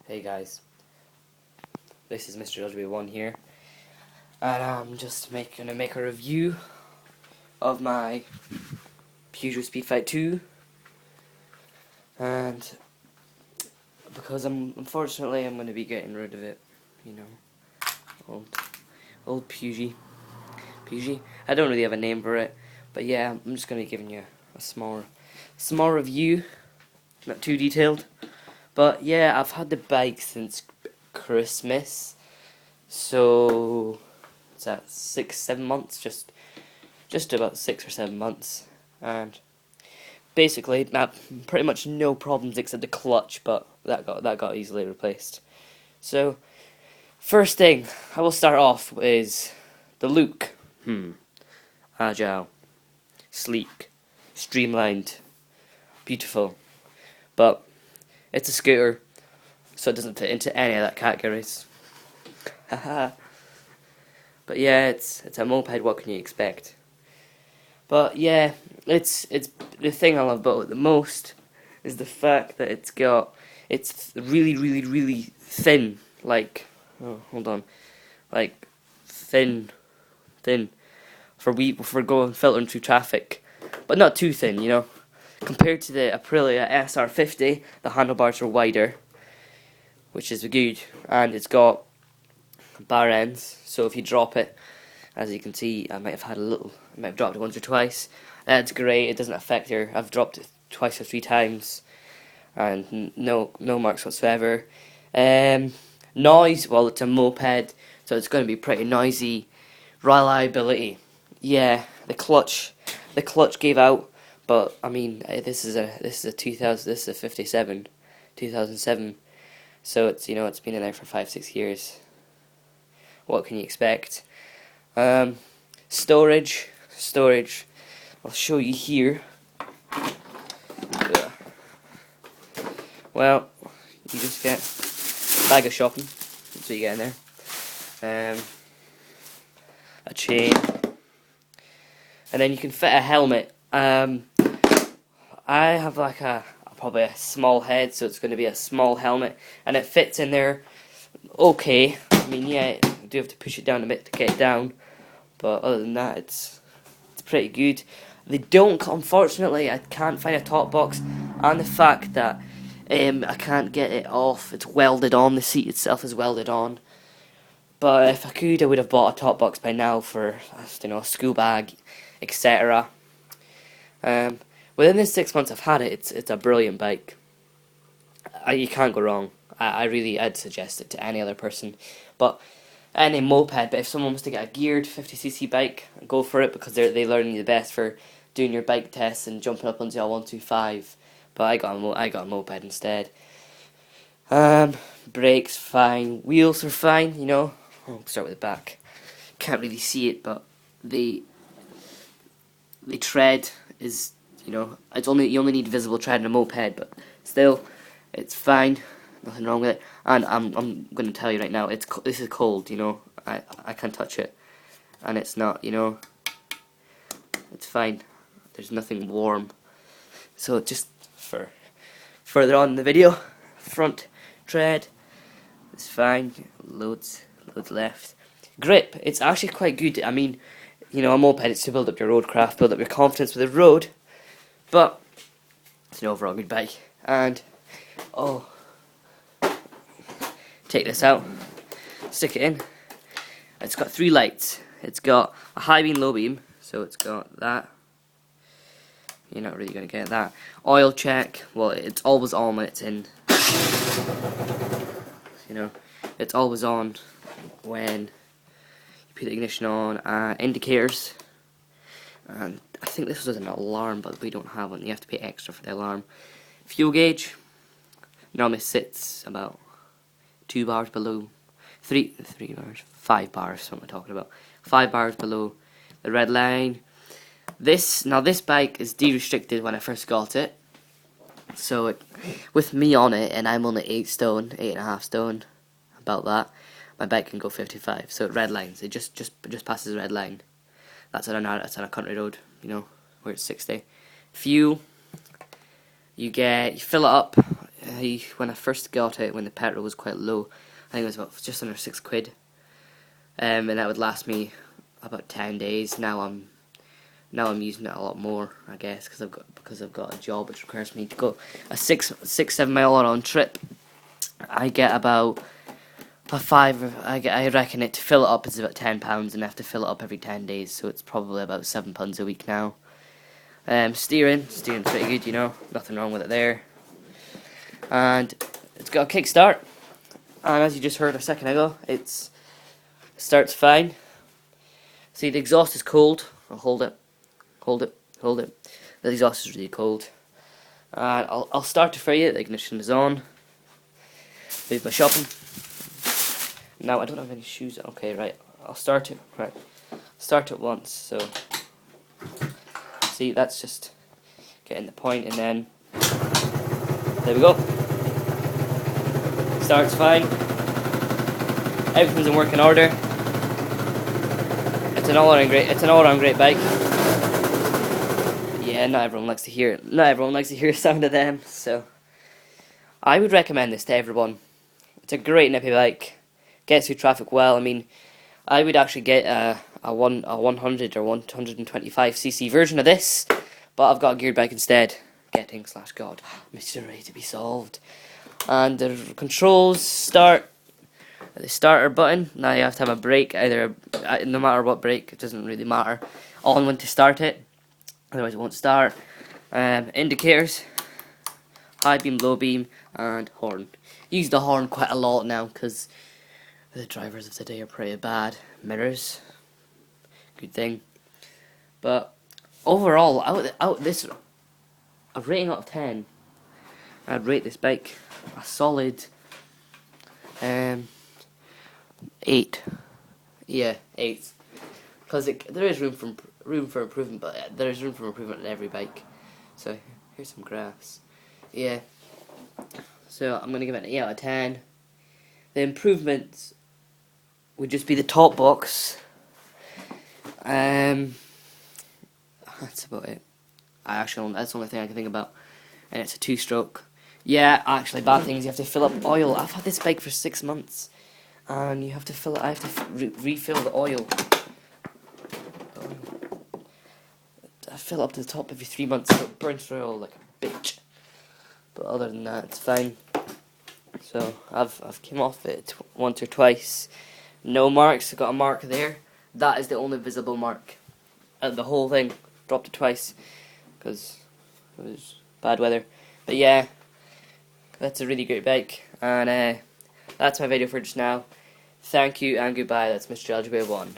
Hey guys, this is Mr. LW1 here, and I'm just gonna make a review of my Peugeot Speedfight 2, and because unfortunately I'm gonna be getting rid of it, you know, old Peugeot. I don't really have a name for it, but yeah, I'm just gonna be giving you a small review, not too detailed, but yeah, I've had the bike since Christmas. So it's at 6-7 months, just about 6 or 7 months, and basically pretty much no problems except the clutch, but that got easily replaced. So first thing I will start off is the look. Agile, sleek, streamlined, beautiful, but it's a scooter, so it doesn't fit into any of that categories. Haha. But yeah, it's a moped. What can you expect? But yeah, it's the thing I love about it the most is the fact that it's really thin. Like, oh, hold on, like thin for going filtering through traffic, but not too thin. Compared to the Aprilia SR50, the handlebars are wider, which is good, and it's got bar ends. So if you drop it, as you can see, I might have dropped it once or twice. That's great. It doesn't affect her. I've dropped it twice or 3 times, and no marks whatsoever. Noise. Well, it's a moped, so it's going to be pretty noisy. Reliability. Yeah, the clutch gave out, but I mean, this is a 2000. This is a 57, 2007. So it's been in there for 5-6 years. What can you expect? Storage. I'll show you here. Well, you just get a bag of shopping. That's what you get in there. A chain, and then you can fit a helmet. I have like probably a small head, so it's going to be a small helmet, and it fits in there. Okay, I mean, yeah, you do have to push it down a bit to get it down, but other than that, it's pretty good. They don't, unfortunately, I can't find a top box, and the fact that I can't get it off. It's welded on. The seat itself is welded on. But if I could, I would have bought a top box by now for a school bag, etc. Within the 6 months I've had it, it's a brilliant bike. You can't go wrong. I'd suggest it to any other person, but any moped. But if someone wants to get a geared 50cc bike, go for it, because they learn you the best for doing your bike tests and jumping up onto a 125. But I got a moped instead. Brakes fine, wheels are fine. I'll start with the back. Can't really see it, but the tread is, it's you only need visible tread in a moped, but still, it's fine. Nothing wrong with it. And I'm going to tell you right now, this is cold. I can't touch it, and it's not. It's fine. There's nothing warm. So just for further on in the video, front tread is fine. Loads left. Grip, it's actually quite good. I mean, a moped, it's to build up your roadcraft, build up your confidence with the road, but it's an overall good bike. And take this out, stick it in. It's got 3 lights. It's got a high beam, low beam, so it's got that. You're not really going to get that. Oil check, well, it's always on when it's in. It's always on when you put the ignition on. Indicators, and I think this was an alarm, but we don't have one. You have to pay extra for the alarm. Fuel gauge normally sits about 2 bars below, 3 bars, 5 bars. What am I talking about? 5 bars below the red line. This bike is de-restricted when I first got it, so with me on it, and I'm only 8.5 stone, about that. My bike can go 55, so it red lines. It just passes the red line. That's on a country road, where it's 60. Fuel, you fill it up. when I first got it, when the petrol was quite low, I think it was about just under £6, and that would last me about 10 days. Now I'm using it a lot more, I guess, because I've got a job which requires me to go a 7 mile round trip. I get about I reckon it to fill it up is about £10, and I have to fill it up every 10 days, so it's probably about £7 a week now. Steering's pretty good, you know, nothing wrong with it there. And it's got a kickstart, and as you just heard a second ago, it starts fine. See, the exhaust is cold. I'll hold it. The exhaust is really cold. And I'll start it for you. The ignition is on. Leave my shopping. Now I don't have any shoes. Okay, right. I'll start it. Right. Start it once. So see, that's just getting the point, and then there we go. Starts fine. Everything's in working order. It's an all-around great bike. Yeah, not everyone likes to hear the sound of them, so I would recommend this to everyone. It's a great nippy bike. Gets through traffic well. I mean, I would actually get a 100 or 125cc version of this, but I've got a geared bike instead. God, mystery ready to be solved. And the controls start. The starter button. Now you have to have a brake, no matter what brake, it doesn't really matter. On when to start it, otherwise it won't start. Indicators, high beam, low beam, and horn. Use the horn quite a lot now because the drivers of today are pretty bad. Mirrors, good thing. But overall, a rating out of 10, I'd rate this bike a solid 8. Yeah, 8. Because there is room for improvement, but there is room for improvement in every bike. So here's some graphs. Yeah. So I'm gonna give it an 8 out of 10. The improvements would just be the top box. That's about it. That's the only thing I can think about. And it's a 2-stroke. Yeah, actually, bad things. You have to fill up oil. I've had this bike for 6 months, and you have to fill it. I have to refill the oil. I fill up to the top every 3 months, so it burns through oil like a bitch. But other than that, it's fine. So I've came off it once or twice. No marks. I got a mark there. That is the only visible mark. The whole thing dropped it twice because it was bad weather. But yeah, that's a really great bike, and that's my video for just now. Thank you and goodbye. That's Mr. Algebra 1.